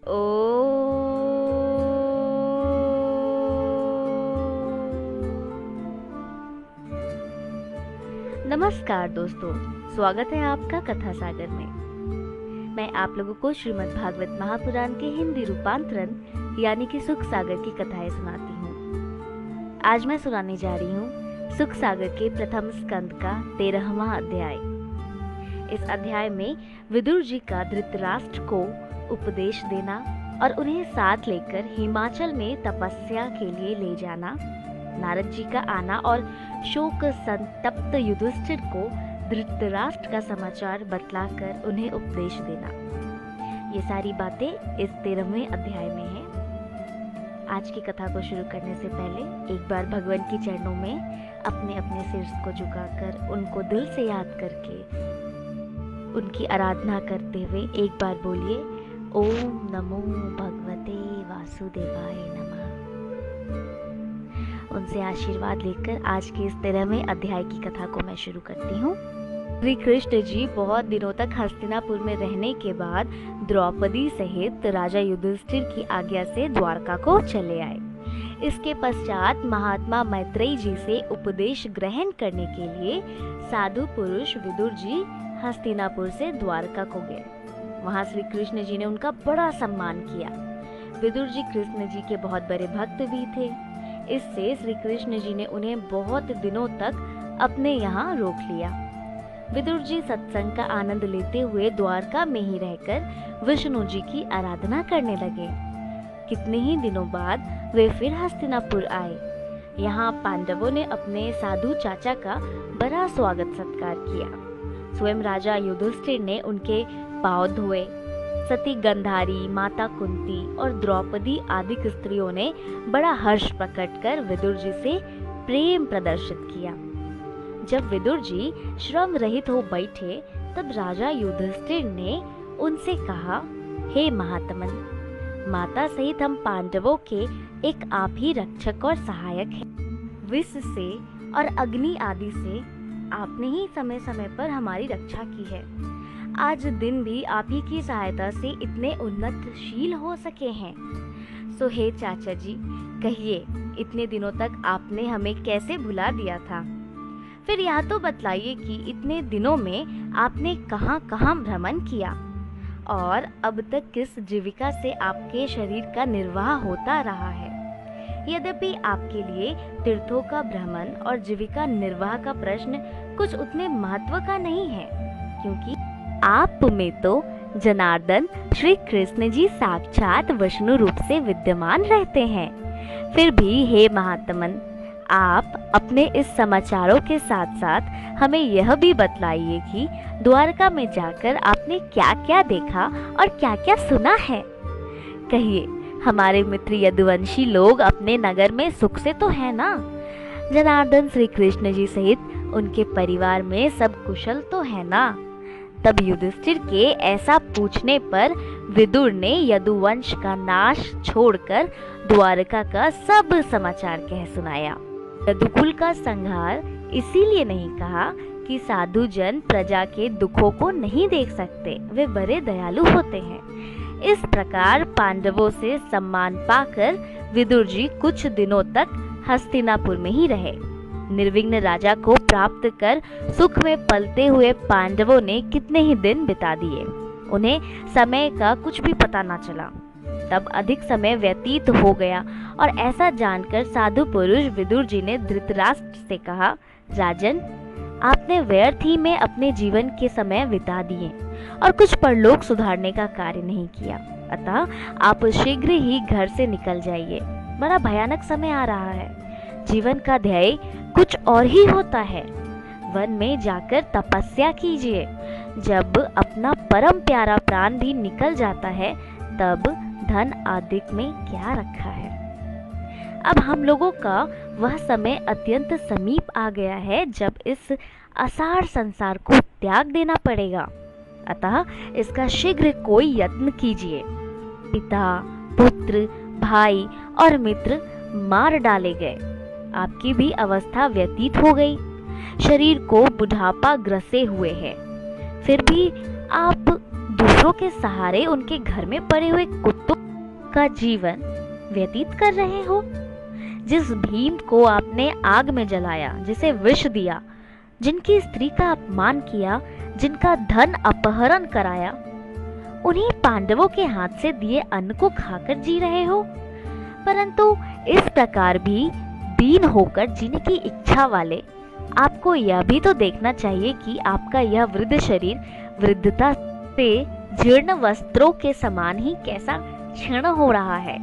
ओ नमस्कार दोस्तों, स्वागत है आपका कथा सागर में। मैं आप लोगों को श्रीमद् भागवत महापुराण के हिंदी रूपांतरण यानी कि सुख सागर की कथाएं सुनाती हूँ। आज मैं सुनाने जा रही हूँ सुख सागर के प्रथम स्कंद का 13वां अध्याय। इस अध्याय में विदुर जी का धृतराष्ट्र को उपदेश देना और उन्हें साथ लेकर हिमाचल में तपस्या के लिए ले जाना, नारद जी का आना और शोक संतप्त युधिष्ठिर को धृतराष्ट्र का समाचार बतलाकर उन्हें उपदेश देना, ये सारी बातें इस 13वें अध्याय में है। आज की कथा को शुरू करने से पहले एक बार भगवान के चरणों में अपने अपने सिर को झुकाकर उनको दिल से याद करके उनकी आराधना करते हुए एक बार बोलिए, ओम नमो भगवते वासुदेवाय नमः। उनसे आशीर्वाद लेकर आज के इस 13वें अध्याय की कथा को मैं शुरू करती हूँ। श्री कृष्ण जी बहुत दिनों तक हस्तिनापुर में रहने के बाद द्रौपदी सहित राजा युधिष्ठिर की आज्ञा से द्वारका को चले आए। इसके पश्चात महात्मा मैत्रेयी जी से उपदेश ग्रहण करने के लिए साधु पुरुष विदुर जी हस्तिनापुर से द्वारका को गए। वहां श्री कृष्ण जी ने उनका बड़ा सम्मान किया। विदुर जी कृष्ण जी के बहुत बड़े भक्त भी थे। इससे श्री कृष्ण जी ने उन्हें बहुत दिनों तक अपने यहाँ रोक लिया। विदुर जी सत्संग का आनंद लेते हुए द्वारका में ही रहकर विष्णु जी की आराधना करने लगे। कितने ही दिनों बाद वे फिर हस्तिनापुर आए। यहाँ पांडवों ने अपने साधु चाचा का बड़ा स्वागत सत्कार किया। स्वयं राजा युधिष्ठिर ने उनके पांव धोए। सती गंधारी, माता कुंती और द्रौपदी आदि स्त्रियों ने बड़ा हर्ष प्रकट कर विदुर जी से प्रेम प्रदर्शित किया। जब विदुर जी श्रम रहित हो बैठे तब राजा युधिष्ठिर ने उनसे कहा, हे महात्मन, माता सहित हम पांडवों के एक आप ही रक्षक और सहायक हैं। विष से और अग्नि आदि से आपने ही समय समय पर हमारी रक्षा की है। आज दिन भी आप ही की सहायता से इतने उन्नतशील हो सके हैं। सो हे चाचा जी, कहिए इतने दिनों तक आपने हमें कैसे भुला दिया था? फिर यह तो बतलाइए कि इतने दिनों में आपने कहां कहां भ्रमण किया और अब तक किस जीविका से आपके शरीर का निर्वाह होता रहा है। यद्यपि आपके लिए तीर्थों का भ्रमण और जीविका निर्वाह का प्रश्न कुछ उतने महत्व का नहीं है, क्योंकि आप में तो जनार्दन श्री कृष्ण जी साक्षात विष्णु रूप से विद्यमान रहते हैं। फिर भी हे महात्मन, आप अपने इस समाचारों के साथ साथ हमें यह भी बतलाइए कि द्वारका में जाकर आपने क्या क्या देखा और क्या क्या सुना है। कहिए, हमारे मित्र यदुवंशी लोग अपने नगर में सुख से तो है ना? जनार्दन श्री कृष्ण जी सहित उनके परिवार में सब कुशल तो है ना? तब युधिष्ठिर के ऐसा पूछने पर विदुर ने यदुवंश का नाश छोड़कर द्वारका का सब समाचार कह सुनाया। यदुकुल का संहार इसीलिए नहीं कहा कि साधु जन प्रजा के दुखों को नहीं देख सकते, वे बड़े दयालु होते हैं। इस प्रकार पांडवों से सम्मान पाकर विदुर जी कुछ दिनों तक हस्तिनापुर में ही रहे। निर्विघ्न राजा को प्राप्त कर सुख में पलते हुए पांडवों ने कितने ही दिन बिता दिए। उन्हें समय का कुछ भी पता न चला। तब अधिक समय व्यतीत हो गया और ऐसा जानकर साधु पुरुष विदुर जी ने धृतराष्ट्र से कहा, राजन, आपने व्यर्थ ही में अपने जीवन के समय बिता दिए और कुछ परलोक सुधारने का कार्य नहीं किया। अतः आप शीघ्र ही घर से निकल जाइए। बड़ा भयानक समय आ रहा है। जीवन का ध्येय कुछ और ही होता है। वन में जाकर तपस्या कीजिए। जब अपना परम प्यारा प्राण भी निकल जाता है तब धन आदि में क्या रखा है। अब हम लोगों का वह समय अत्यंत समीप आ गया है जब इस असार संसार को त्याग देना पड़ेगा। अतः इसका शीघ्र कोई यत्न कीजिए। पिता, पुत्र, भाई और मित्र मार डाले गए। आपकी भी अवस्था व्यतीत हो गई। शरीर को बुढ़ापा ग्रसे हुए है। फिर भी आप दूसरों के सहारे उनके घर में पड़े हुए कुत्तों का जीवन व्यतीत कर रहे हो? जिस भीम को आपने आग में जलाया, जिसे विष दिया, जिनकी स्त्री का अपमान किया, जिनका धन अपहरण कराया, उन्हीं पांडवों के हाथ से दिए अन्न को खाकर जी रहे हो। परंतु इस प्रकार भी दीन होकर जीने की इच्छा वाले आपको यह भी तो देखना चाहिए कि आपका यह वृद्ध शरीर वृद्धता से जीर्ण वस्त्रों के समान ही कैसा क्षीण हो रहा है।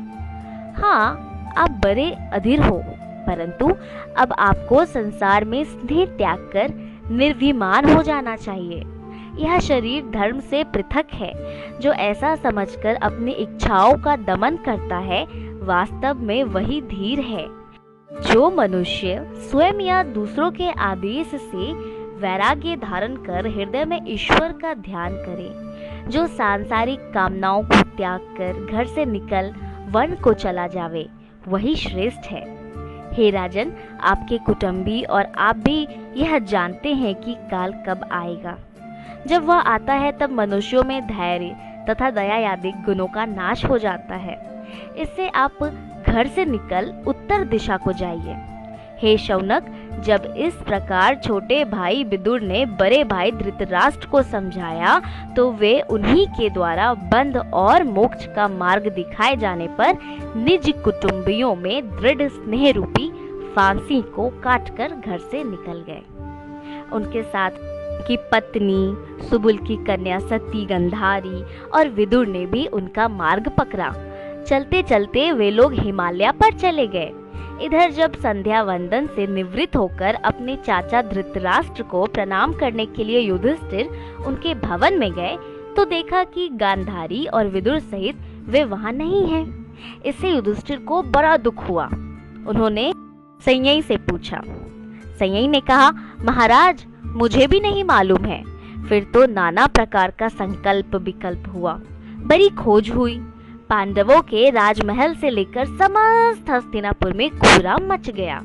हाँ, आप बड़े अधीर हो, परंतु अब आपको संसार में स्नेह त्याग कर निर्भिमान हो जाना चाहिए। यह शरीर धर्म से पृथक है। जो ऐसा समझकर अपनी इच्छाओं का दमन करता है, वास्तव में वही धीर है। जो मनुष्य स्वयं या दूसरों के आदेश से वैराग्य धारण कर हृदय में ईश्वर का ध्यान करे, जो सांसारिक कामनाओं को त्याग कर घर से निकल वन को चला जावे, वही श्रेष्ठ है। हे राजन, आपके कुटुंबी और आप भी यह जानते हैं कि काल कब आएगा। जब वह आता है तब मनुष्यों में धैर्य तथा दया आदि गुणों का नाश हो जाता है। इससे आप घर से निकल उत्तर दिशा को जाइए। हे शौनक, जब इस प्रकार छोटे भाई विदुर ने बड़े भाई धृतराष्ट्र को समझाया तो वे उन्हीं के द्वारा बंध और मोक्ष का मार्ग दिखाए जाने पर निज कुटुंबियों में दृढ़ स्नेह रूपी फांसी को काटकर घर से निकल गए। उनके साथ की पत्नी सुबुल की कन्या सती गंधारी और विदुर ने भी उनका मार्ग पकड़ा। चलते चलते वे लोग हिमालय पर चले गए। इधर जब संध्या वंदन से निवृत्त होकर अपने चाचा धृतराष्ट्र को प्रणाम करने के लिए युधिष्ठिर उनके भवन में गए तो देखा कि गांधारी और विदुर सहित वे वहां नहीं हैं। इससे युधिष्ठिर को बड़ा दुख हुआ। उन्होंने संजय से पूछा। संजय ने कहा, महाराज, मुझे भी नहीं मालूम है। फिर तो नाना प्रकार का संकल्प विकल्प हुआ, बड़ी खोज हुई। पांडवों के राजमहल से लेकर समस्त हस्तिनापुर में कोहराम मच गया।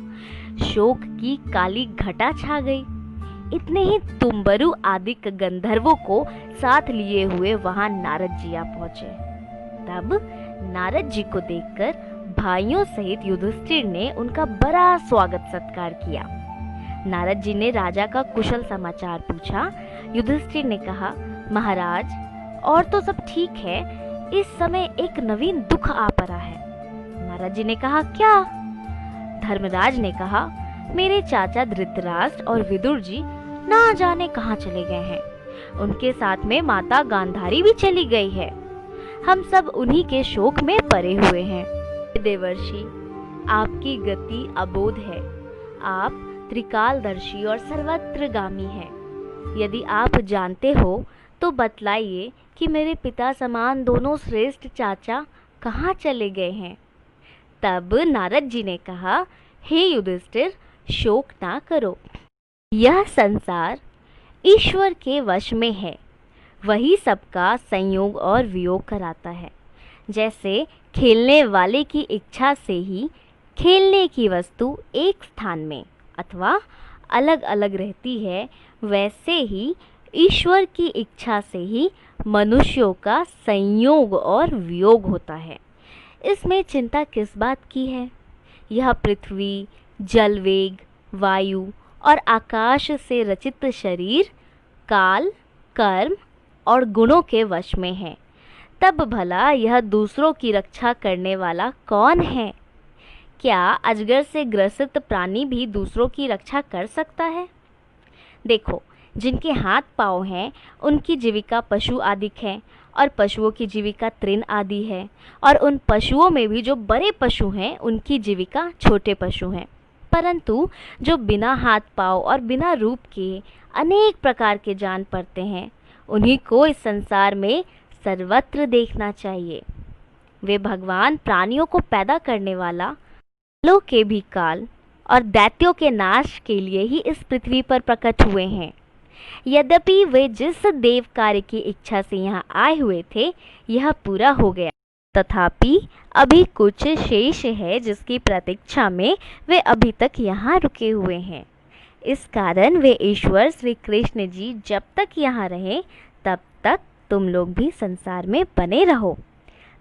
शोक की काली घटा छा गई। इतने ही तुम्बरु आदि गंधर्वों को साथ लिए हुए वहां नारद जी आ पहुंचे। तब नारद जी को देखकर भाइयों सहित युधिष्ठिर ने उनका बड़ा स्वागत सत्कार किया। नारद जी ने राजा का कुशल समाचार पूछा। युधिष्ठिर ने कहा, महाराज, और तो सब ठीक है, इस समय एक नवीन दुख आ पड़ा है। नारद जी ने कहा, क्या? धर्मराज ने कहा, मेरे चाचा धृतराष्ट्र और विदुर जी ना जाने कहाँ चले गए हैं। उनके साथ में माता गांधारी भी चली गई है। हम सब उन्हीं के शोक में पड़े हुए हैं। देवर्षि, आपकी गति अबोध है। आप त्रिकालदर्शी और सर्वत्रगामी हैं। यदि आप जानते हो तो बतलाइए कि मेरे पिता समान दोनों श्रेष्ठ चाचा कहाँ चले गए हैं। तब नारद जी ने कहा, हे युधिष्ठिर, शोक ना करो। यह संसार ईश्वर के वश में है। वही सबका संयोग और वियोग कराता है। जैसे खेलने वाले की इच्छा से ही खेलने की वस्तु एक स्थान में अथवा अलग अलग रहती है, वैसे ही ईश्वर की इच्छा से ही मनुष्यों का संयोग और वियोग होता है। इसमें चिंता किस बात की है? यह पृथ्वी, जलवेग, वायु और आकाश से रचित शरीर काल, कर्म और गुणों के वश में है। तब भला यह दूसरों की रक्षा करने वाला कौन है? क्या अजगर से ग्रसित प्राणी भी दूसरों की रक्षा कर सकता है? देखो, जिनके हाथ पांव हैं उनकी जीविका पशु आदिक है और पशुओं की जीविका तृण आदि है, और उन पशुओं में भी जो बड़े पशु हैं उनकी जीविका छोटे पशु हैं। परंतु जो बिना हाथ पांव और बिना रूप के अनेक प्रकार के जान पड़ते हैं, उन्हीं को इस संसार में सर्वत्र देखना चाहिए। वे भगवान प्राणियों को पैदा करने वाला, कालों के भी काल और दैत्यों के नाश के लिए ही इस पृथ्वी पर प्रकट हुए हैं। यद्यपि वे जिस देव कार्य की इच्छा से यहाँ आए हुए थे यह पूरा हो गया, तथापि अभी कुछ शेष है जिसकी प्रतीक्षा में वे अभी तक यहाँ रुके हुए हैं। इस कारण वे ईश्वर श्री कृष्ण जी जब तक यहाँ रहे तब तक तुम लोग भी संसार में बने रहो।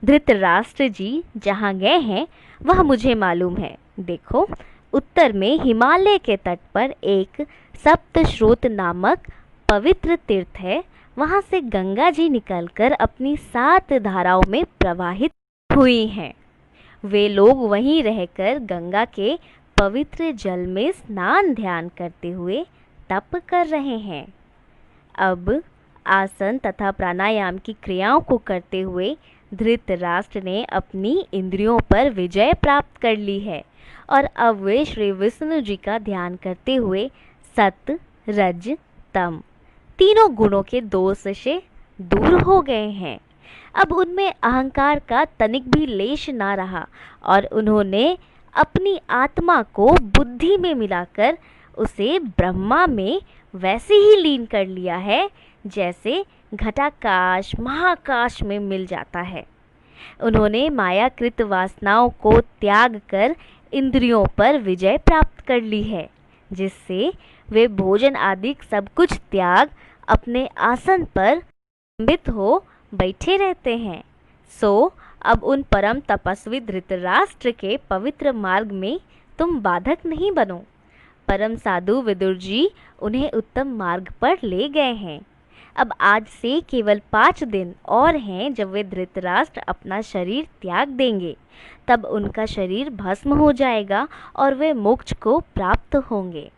धृतराष्ट्र जी जहाँ गए हैं वह मुझे मालूम है। देखो, उत्तर में हिमालय के तट पर एक सप्तश्रोत नामक पवित्र तीर्थ है। वहाँ से गंगा जी निकलकर अपनी 7 धाराओं में प्रवाहित हुई हैं। वे लोग वहीं रहकर गंगा के पवित्र जल में स्नान ध्यान करते हुए तप कर रहे हैं। अब आसन तथा प्राणायाम की क्रियाओं को करते हुए धृतराष्ट्र ने अपनी इंद्रियों पर विजय प्राप्त कर ली है और अब वे श्री विष्णु जी का ध्यान करते हुए सत, रज, तम तीनों गुणों के दोष से दूर हो गए हैं। अब उनमें अहंकार का तनिक भी लेश ना रहा और उन्होंने अपनी आत्मा को बुद्धि में मिलाकर उसे ब्रह्मा में वैसे ही लीन कर लिया है जैसे घटाकाश महाकाश में मिल जाता है। उन्होंने मायाकृत वासनाओं को त्याग कर इंद्रियों पर विजय प्राप्त कर ली है, जिससे वे भोजन आदि सब कुछ त्याग अपने आसन पर लंबित हो बैठे रहते हैं। सो अब उन परम तपस्वी धृतराष्ट्र के पवित्र मार्ग में तुम बाधक नहीं बनो। परम साधु विदुर जी उन्हें उत्तम मार्ग पर ले गए हैं। अब आज से केवल 5 दिन और हैं जब वे धृतराष्ट्र अपना शरीर त्याग देंगे। तब उनका शरीर भस्म हो जाएगा और वे मोक्ष को प्राप्त होंगे।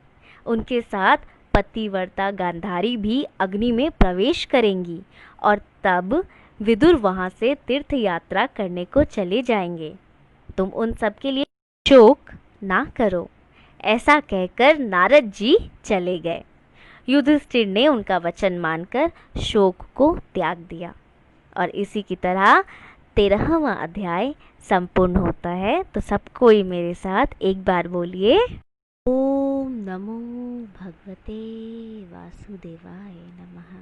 उनके साथ पतिव्रता गांधारी भी अग्नि में प्रवेश करेंगी और तब विदुर वहाँ से तीर्थ यात्रा करने को चले जाएंगे। तुम उन सब के लिए शोक ना करो। ऐसा कहकर नारद जी चले गए। युधिष्ठिर ने उनका वचन मानकर शोक को त्याग दिया और इसी की तरह 13वां अध्याय संपूर्ण होता है। तो सब कोई मेरे साथ एक बार बोलिए, ओम नमो भगवते वासुदेवाय नमः।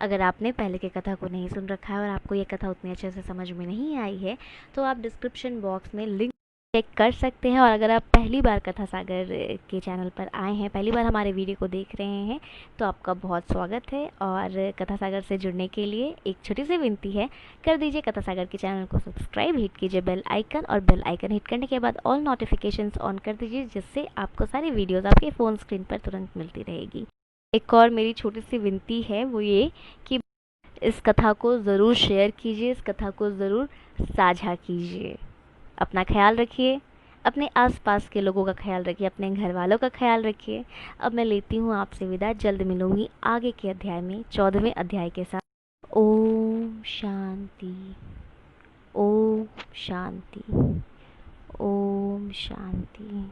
अगर आपने पहले की कथा को नहीं सुन रखा है और आपको ये कथा उतनी अच्छे से समझ में नहीं आई है तो आप डिस्क्रिप्शन बॉक्स में लिंक चेक कर सकते हैं। और अगर आप पहली बार कथा सागर के चैनल पर आए हैं, पहली बार हमारे वीडियो को देख रहे हैं, तो आपका बहुत स्वागत है। और कथा सागर से जुड़ने के लिए एक छोटी सी विनती है, कर दीजिए कथा सागर के चैनल को सब्सक्राइब, हिट कीजिए बेल आइकन और बेल आइकन हिट करने के बाद ऑल नोटिफिकेशंस ऑन कर दीजिए, जिससे आपको सारी वीडियोज़ आपके फ़ोन स्क्रीन पर तुरंत मिलती रहेगी। एक और मेरी छोटी सी विनती है, वो ये कि इस कथा को ज़रूर शेयर कीजिए, इस कथा को ज़रूर साझा कीजिए। अपना ख्याल रखिए, अपने आसपास के लोगों का ख्याल रखिए, अपने घर वालों का ख्याल रखिए। अब मैं लेती हूँ आपसे विदा, जल्द मिलूँगी आगे के अध्याय में 14वें अध्याय के साथ। ओम शांति, ओम शांति, ओम शांति।